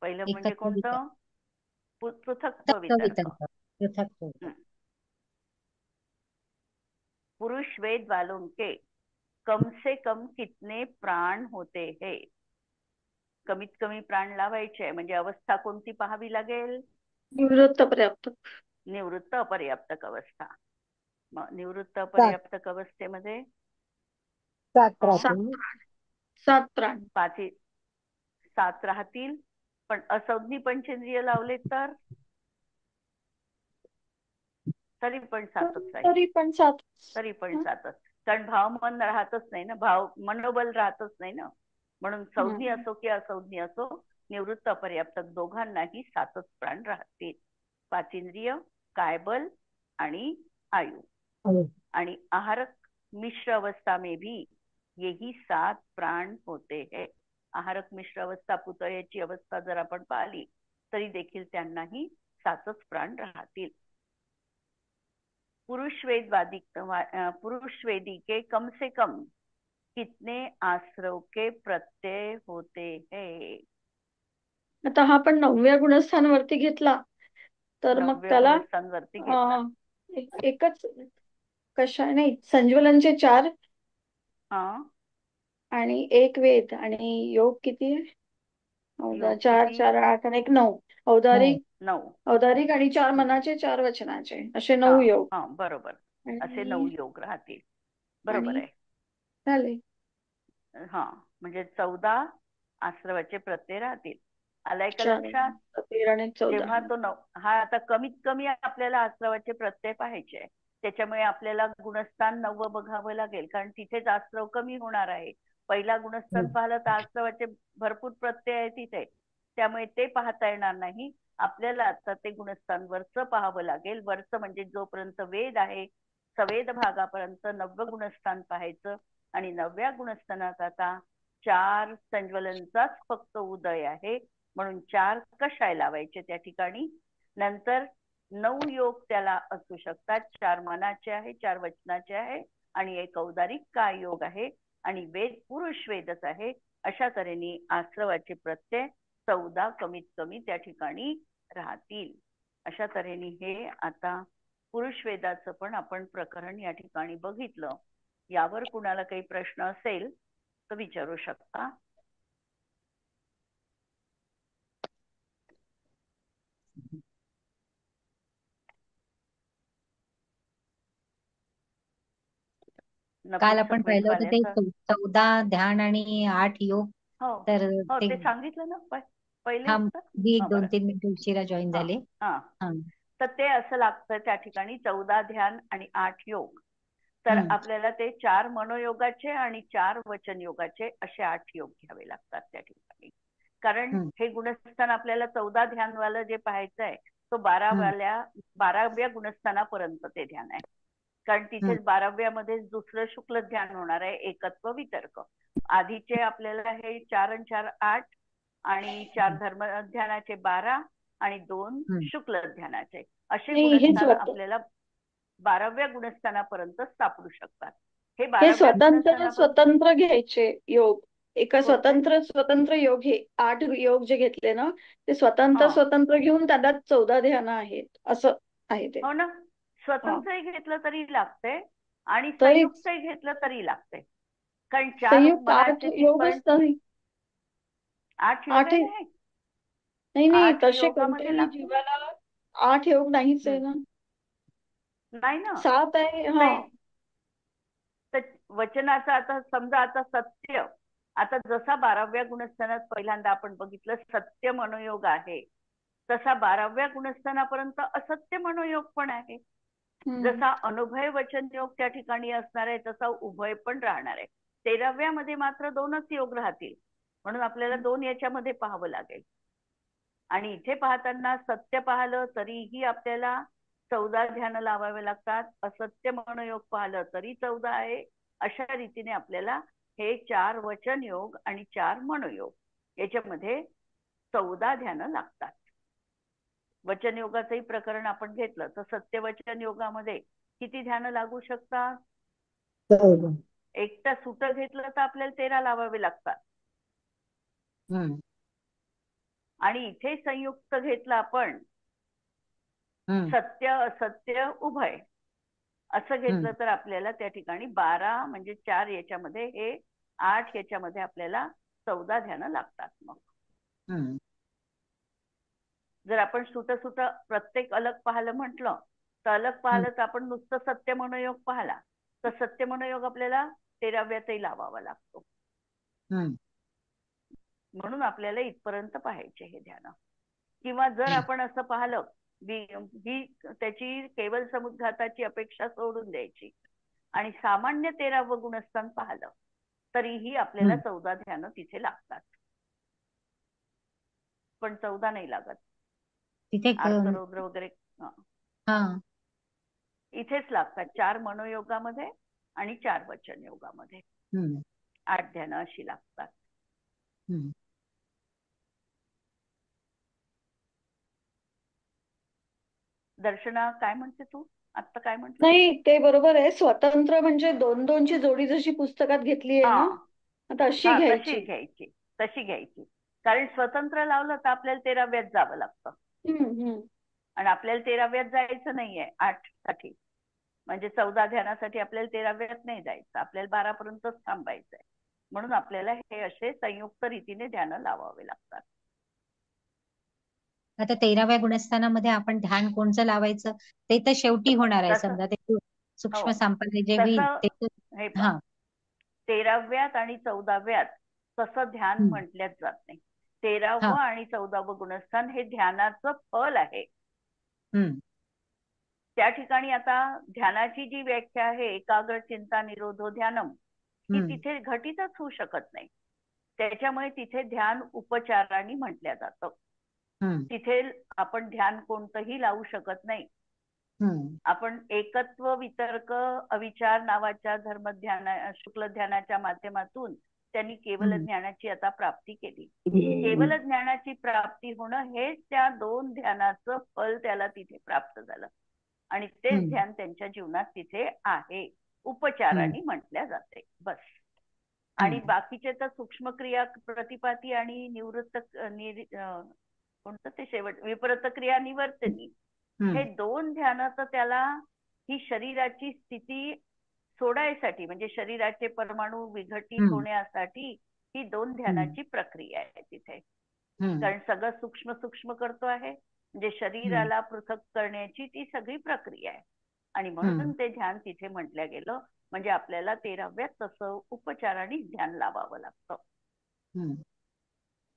Speaker 1: म्हणजे कोणतं? पृथक्त्व वितर्क. पुरुष वेद वालों के कम से कम कितने प्राण होते हैं? कमीत कमी प्राण लावायचे, म्हणजे अवस्था कोणती पाहावी लागेल?
Speaker 2: निवृत्त पर्याप्तक.
Speaker 1: निवृत्त अपर्याप्तक अवस्था. मग निवृत्त अपर्याप्तक अवस्थेमध्ये
Speaker 2: 7 प्राण
Speaker 1: 7 राहतील. पण असंज्ञ पंचेंद्रिय लावले तर तरी पण 7च राहील. तरी पण 7च, कारण भाव मन राहतच नाही ना, भाव मनोबल राहतच नाही ना. म्हणून संज्ञ असो की असंज्ञ असो, निवृत्त अपर्याप्तक दोघांनाही 7च प्राण राहतील. 5 इंद्रिय, कायबल आणि आयु. आणि आहारक मिश्र अवस्था में भी यही 7 प्राण होते हैं. आहारक मिश्र अवस्था, पुतळ्याची अवस्था जर आपण पाहिली तरी देखील त्यांनाही 7च प्राण राहतील. पुरुष वेदी के कम से कम कितने आश्रव के प्रत्यय होते हैं?
Speaker 2: आता हा पण 9व्या गुणस्थानावरती घेतला तर मग त्याला एकच कशा नाही, संज्वलनचे 4 आणि 1 वेद आणि योग किती आहे? 4 4 8 आणि 1 9. औदारिक आणि 4 मनाचे 4 वचनाचे, असे 9 योग.
Speaker 1: बरोबर. असे
Speaker 2: आणि
Speaker 1: 9 योग राहतील. बरोबर
Speaker 2: आणि
Speaker 1: आहे.
Speaker 2: झाले.
Speaker 1: हा, म्हणजे 14 आश्रवाचे प्रत्यय राहतील. आलाय का
Speaker 2: 4
Speaker 1: लक्षात?
Speaker 2: 13 आणि 14.
Speaker 1: जेव्हा तो हा आता कमीत कमी आपल्याला आश्रवाचे प्रत्यय पाहायचे आहे. त्याच्यामुळे आपल्याला गुणस्थान 9 बघावं लागेल, कारण तिथेच आश्रव कमी होणार आहे. पहिला गुणस्थान पाहिलं तर आश्रवाचे भरपूर प्रत्यय आहे तिथे, त्यामुळे ते पाहता येणार नाही. आपल्याला आता ते गुणस्थान वरचं पाहावं लागेल. वरचं म्हणजे जोपर्यंत वेद आहे, सवेद भागापर्यंत 9 गुणस्थान पाहायचं. आणि 9व्या गुणस्थानात आता 4 संज्वलनचाच फक्त उदय आहे, म्हणून 4 कषाय लावायचे त्या ठिकाणी. नंतर 9 योग त्याला असू शकतात. 4 मनाचे आहे, 4 वचनाचे आहे आणि 1 औदारिक काय योग आहे, आणि वेद पुरुष वेदच आहे. अशा तऱ्हेने आश्रवाचे प्रत्यय 14 कमीत कमी त्या ठिकाणी राहतील. अशा तऱ्हेने हे आता पुरुष वेदाचं पण आपण प्रकरण या ठिकाणी बघितलं. यावर कुणाला काही प्रश्न असेल तर विचारू शकता.
Speaker 4: काल आपण
Speaker 1: नपुंसक
Speaker 4: पाहिलं होतं ते
Speaker 1: वाल्याचं
Speaker 4: 14 ध्यान आणि 8 योग.
Speaker 1: हो
Speaker 4: तर
Speaker 1: हो,
Speaker 4: ते
Speaker 1: ते सांगितलं ना पहिले
Speaker 4: हा
Speaker 1: उत्तर.
Speaker 4: मी
Speaker 1: हा, बरं.
Speaker 4: 2-3 मिनिटं उशिरा जॉईन
Speaker 1: हा
Speaker 4: झाले.
Speaker 1: हा,
Speaker 4: हा.
Speaker 1: तर ते असं लागतं त्या ठिकाणी 14 ध्यान आणि 8 योग. तर आपल्याला ते 4 मनोयोगाचे आणि 4 वचन योगाचे असे 8 योग घ्यावे लागतात त्या ठिकाणी. कारण हे गुणस्थान आपल्याला 14 ध्यानवालं जे पाहायचं आहे, तो 12व्या गुणस्थानापर्यंत ते ध्यान आहे. कारण तिथेच 12व्यामध्ये दुसरं शुक्ल ध्यान होणार आहे, एकत्व वितर्क. आधीचे आपल्याला हे 4 आणि 4 8 आणि 4 धर्म ध्यानाचे 12 आणि 2 शुक्ल ध्यानाचे असे
Speaker 2: नाही, हे
Speaker 1: गुणस्थान आपल्याला 12व्या गुणस्थानापर्यंत सापडू शकतात. हे
Speaker 2: हे
Speaker 1: 12व्या
Speaker 2: स्वतंत्र
Speaker 1: गुणस्थानापर्यंत
Speaker 2: स्वतंत्र घ्यायचे योग. एका
Speaker 1: कोणते?
Speaker 2: स्वतंत्र योग, हे 8 योग जे घेतले ना, ते
Speaker 1: हा,
Speaker 2: स्वतंत्र घेऊन त्याला 14 ध्यान आहेत, असं आहे ते.
Speaker 1: हो ना.
Speaker 2: हा,
Speaker 1: स्वतंत्रही घेतलं तरी लागते आणि
Speaker 2: तरीच
Speaker 1: संयुक्तही घेतलं तरी लागते. कारण 4
Speaker 2: संयुक्त 8
Speaker 1: मनाचे
Speaker 2: योगच
Speaker 1: तिथपर्यंत
Speaker 2: नाही.
Speaker 1: 8 योग
Speaker 2: 8
Speaker 1: आहे ना.
Speaker 2: नाही,
Speaker 1: 8
Speaker 2: तसे
Speaker 1: योगामध्ये
Speaker 2: कोणतेही
Speaker 1: लागते.
Speaker 2: जीवाला 8 योग नाहीच आहे ना.
Speaker 1: नाही ना.
Speaker 2: 7 आहे. हा,
Speaker 1: नाही, तर वचनाचं आता समजा आता सत्य, आता जसा 12व्या गुणस्थानात पहिल्यांदा आपण बघितलं सत्य मनोयोग आहे, तसा 12व्या गुणस्थानापर्यंत असत्य मनोयोग पण आहे. जसा अनुभय वचन योग त्या ठिकाणी असणार आहे, तसा उभय पण राहणार आहे. 13व्या मध्ये मात्र 2च योग राहतील, म्हणून आपल्याला 2 याच्यामध्ये पाहावं लागेल. आणि इथे पाहताना सत्य पाहिलं तरीही आपल्याला 14 ध्यान लावावे लागतात. असत्य मनोयोग पाहिलं तरी 14 आहे. अशा रीतीने आपल्याला हे 4 वचन योग आणि 4 मनोयोग याच्यामध्ये 14 ध्यान लागतात. वचन योगाचंही प्रकरण आपण घेतलं तर सत्यवचन योगामध्ये किती ध्यान लागू शकतात?
Speaker 3: 14.
Speaker 1: एकटा सुट घेतलं तर आपल्याला 13 लावावे लागतात. आणि इथे संयुक्त घेतलं आपण सत्य असत्य उभय असं घेतलं तर आपल्याला त्या ठिकाणी 12 म्हणजे 4 याच्यामध्ये हे 8 याच्यामध्ये आपल्याला 14 ध्यान लागतात. मग जर आपण सुट प्रत्येक अलग पाहिलं म्हटलं तर अलग पाहिलं तर आपण नुसतं सत्य मनोयोग पाहिला तर सत्य मनोयोग आपल्याला 13व्यातही लावावा लागतो. म्हणून आपल्याला इथपर्यंत पाहायचे हे ध्यान. किंवा जर आपण असं पाहिलं ही त्याची केवळ समुद्घाताची अपेक्षा सोडून द्यायची आणि सामान्य 13वं गुणस्थान पाहिलं तरीही आपल्याला 14 ध्यान तिथे लागतात. पण 14 नाही लागत.
Speaker 4: तिथे
Speaker 1: आर्तरौद्र वगैरे
Speaker 4: हा
Speaker 1: इथेच लागतात. 4 मनोयोगामध्ये आणि 4 वचन योगामध्ये 8 ध्यान अशी लागतात. दर्शना काय म्हणते तू आता? काय म्हटलं?
Speaker 2: नाही, ते बरोबर आहे. स्वतंत्र म्हणजे 2-2ची जोडी जशी पुस्तकात घेतली आहे ना, तशी
Speaker 1: हा,
Speaker 2: घ्यायची.
Speaker 1: तशी घ्यायची. कारण स्वतंत्र लावलं तर आपल्याला 13व्यात जावं लागतं आणि आपल्याला 13व्यात जायचं नाहीये 8 साठी. म्हणजे 14 ध्यानासाठी आपल्याला 13व्यात नाही जायचं, आपल्याला 12 पर्यंतच थांबायचंय. म्हणून आपल्याला हे असे संयुक्त रीतीने ध्यान लावावे लागतात.
Speaker 4: आता 13व्या गुणस्थानामध्ये आपण ध्यान कोणचं लावायचं ते तर शेवटी होणार आहे.
Speaker 1: तसं
Speaker 4: समजा ते सूक्ष्म
Speaker 1: हो.
Speaker 4: सांपार्य जे होईल
Speaker 1: तसं
Speaker 4: ते
Speaker 1: हे पहा,
Speaker 4: हा
Speaker 1: 13व्यात आणि 14व्यात तसं ध्यान
Speaker 4: हम्म,
Speaker 1: म्हटल्याच जात नाही.
Speaker 4: हा
Speaker 1: 13वं आणि 14वं गुणस्थान हे ध्यानाचं फल आहे.
Speaker 4: हम्म,
Speaker 1: त्या ठिकाणी आता ध्यानाची जी व्याख्या आहे, एकाग्र चिंता निरोधो ध्यानम, ही
Speaker 4: हम्म,
Speaker 1: तिथे घटितच होऊ शकत नाही. त्याच्यामुळे तिथे ध्यान उपचाराने म्हटलं जातं.
Speaker 4: हम्म,
Speaker 1: तिथे आपण ध्यान कोणतंही लावू शकत नाही.
Speaker 4: हम्म,
Speaker 1: आपण एकत्व वितर्क अविचार नावाच्या धर्मध्याना शुक्ल ध्यानाच्या माध्यमातून त्यांनी केवल
Speaker 4: हम्म,
Speaker 1: ज्ञानाची आता प्राप्ती केली. केवल ज्ञानाची प्राप्ती होणं हेच त्या 2 ध्यानाचं फल त्याला तिथे प्राप्त झालं आणि तेच
Speaker 4: हम्म,
Speaker 1: ध्यान त्यांच्या जीवनात तिथे आहे,
Speaker 4: हम्म,
Speaker 1: उपचाराने म्हटल्या जाते बस. आणि
Speaker 4: हम्म,
Speaker 1: बाकीचे तर सूक्ष्म क्रिया प्रतिपाती आणि कोणतं ते शेवट विपरीत क्रिया निवर्तनी, हे
Speaker 4: हम्म,
Speaker 1: 2 ध्यान तर त्याला ही शरीराची स्थिती सोडायसाठी, म्हणजे शरीराचे परमाणु विघटित
Speaker 4: हम्म,
Speaker 1: होण्यासाठी ही 2
Speaker 4: हम्म,
Speaker 1: ध्यानाची प्रक्रिया आहे तिथे.
Speaker 4: हम्म,
Speaker 1: कारण सगळं सूक्ष्म सूक्ष्म करतो आहे, म्हणजे
Speaker 4: हम्म,
Speaker 1: शरीराला पृथक करण्याची ती सगळी प्रक्रिया आहे. आणि म्हणून
Speaker 4: हम्म,
Speaker 1: ते ध्यान तिथे म्हटलं गेलं. म्हणजे आपल्याला 13व्यात तसं उपचाराने ध्यान लावावं लागतं.
Speaker 4: हम्म.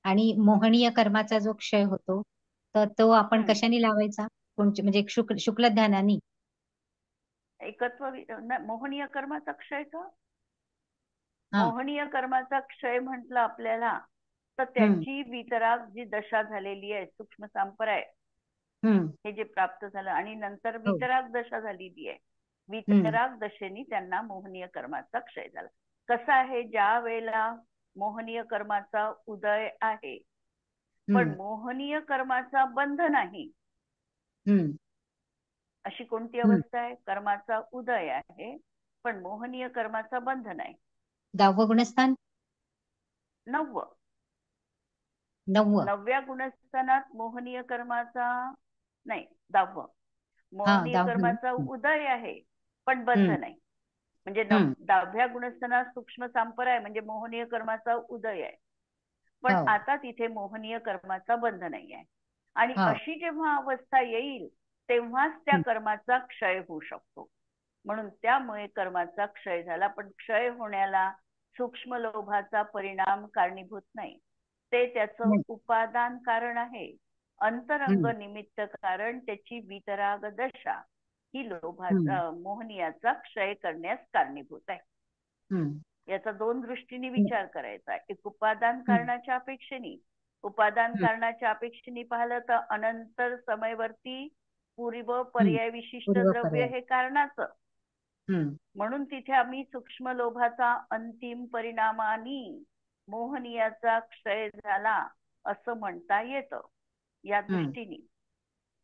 Speaker 4: आणि मोहनीय कर्माचा जो क्षय होतो तर तो आपण
Speaker 1: हम्म.
Speaker 4: कशाने लावायचा? म्हणजे शुक्ल ध्यानाने?
Speaker 1: मोहनीय कर्माचा क्षय का?
Speaker 4: हा
Speaker 1: मोहनीय कर्माचा क्षय म्हटलं आपल्याला तर
Speaker 4: हम्म,
Speaker 1: त्याची वितराग जी दशा झालेली आहे, सूक्ष्म सांप्रदाय
Speaker 4: हम्म,
Speaker 1: हे जे प्राप्त झालं आणि नंतर
Speaker 4: हो
Speaker 1: वितराग दशा झालेली आहे,
Speaker 4: हम्म,
Speaker 1: वितराग दशेने त्यांना मोहनीय कर्माचा क्षय झाला. कसं आहे, ज्या वेळेला मोहनीय कर्माचा उदय आहे पण
Speaker 4: हम्म,
Speaker 1: मोहनीय कर्माचा बंध नाही,
Speaker 4: हम्म,
Speaker 1: अशी कोणती
Speaker 4: हम्म.
Speaker 1: अवस्था आहे? कर्माचा उदय आहे पण मोहनीय कर्माचा बंध नाही.
Speaker 4: 10वं गुणस्थान?
Speaker 1: 9वं
Speaker 4: 9वं?
Speaker 1: 9व्या गुणस्थानात मोहनीय कर्माचा नाही, 10वं
Speaker 4: हा
Speaker 1: मोहनीय
Speaker 4: 10वं.
Speaker 1: कर्माचा उदय आहे पण बंध
Speaker 4: हम्म,
Speaker 1: नाही. म्हणजे
Speaker 4: हम्म,
Speaker 1: 10व्या गुणस्थानात सूक्ष्म सांपराय म्हणजे मोहनीय कर्माचा उदय आहे पण
Speaker 4: हो
Speaker 1: आता तिथे मोहनीय कर्माचा बंध नाही आहे. आणि
Speaker 4: हो
Speaker 1: अशी जेव्हा अवस्था येईल तेव्हाच त्या
Speaker 4: हम्म,
Speaker 1: कर्माचा क्षय होऊ शकतो. म्हणून त्यामुळे कर्माचा क्षय झाला, पण क्षय होण्याला सूक्ष्म लोभाचा परिणाम कारणीभूत नाही, ते त्याचं
Speaker 4: नाही.
Speaker 1: उपादान कारण आहे. अंतरंग
Speaker 4: हम्म,
Speaker 1: निमित्त कारण त्याची वितराग दशा ही
Speaker 4: हम्म,
Speaker 1: लोभाचा मोहनीयाचा क्षय करण्यास कारणीभूत आहे.
Speaker 4: हम्म,
Speaker 1: याचा 2 दृष्टीने
Speaker 4: हम्म,
Speaker 1: विचार करायचा. एक उपादान
Speaker 4: हम्म,
Speaker 1: कारणाच्या अपेक्षेने, उपादान
Speaker 4: हम्म.
Speaker 1: कारणाच्या अपेक्षेने पाहिलं तर अनंतर समयवर्ती पूर्व
Speaker 4: हम्म.
Speaker 1: पर्याय विशिष्ट
Speaker 4: पूर्व
Speaker 1: द्रव्य
Speaker 4: पर्याय.
Speaker 1: हे कारणाचं.
Speaker 4: हम्म,
Speaker 1: म्हणून तिथे आम्ही सूक्ष्म लोभाचा अंतिम परिणामानी मोहनीयाचा क्षय झाला असं म्हणता येतं या
Speaker 4: हम्म.
Speaker 1: दृष्टीने.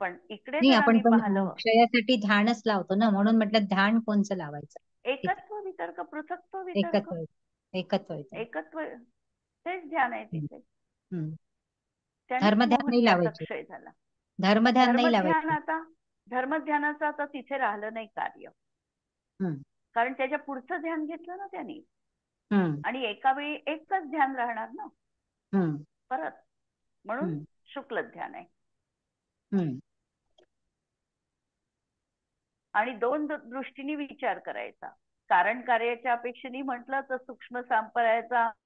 Speaker 1: पण इकडे
Speaker 4: नाही
Speaker 1: जर
Speaker 4: आपण
Speaker 1: आम्ही
Speaker 4: पण
Speaker 1: पाहिलं,
Speaker 4: क्षयासाठी ध्यानच लावतो ना, म्हणून म्हटलं ध्यान कोणचं लावायचं तिथे?
Speaker 1: एकत्व वितर्क पृथक्त्व वितर्क
Speaker 4: एकच व्हायचं, एकच व्हायचं.
Speaker 1: एकत्व तेच ध्यान आहे
Speaker 4: हम्म,
Speaker 1: तिथे.
Speaker 4: हम्म.
Speaker 1: त्यानेच
Speaker 4: धर्मध्यान नाही
Speaker 1: मोहनीयाचा
Speaker 4: लावायचे?
Speaker 1: क्षय झाला.
Speaker 4: धर्मध्यान नाही
Speaker 1: धर्मध्यान
Speaker 4: लावायचे?
Speaker 1: आता धर्मध्यानाचं आता तिथे राहिलं नाही कार्य,
Speaker 4: हम्म,
Speaker 1: कारण त्याच्या पुढचं ध्यान घेतलं ना त्यांनी
Speaker 4: हम्म,
Speaker 1: आणि एका वेळी एकच ध्यान राहणार ना
Speaker 4: हम्म,
Speaker 1: परत. म्हणून
Speaker 4: हम्म,
Speaker 1: शुक्ल ध्यान आहे.
Speaker 4: हम्म,
Speaker 1: आणि 2 दृष्टीने विचार करायचा. कारण कार्याच्या अपेक्षेने म्हटलं तर सूक्ष्म सांप्रदायाचा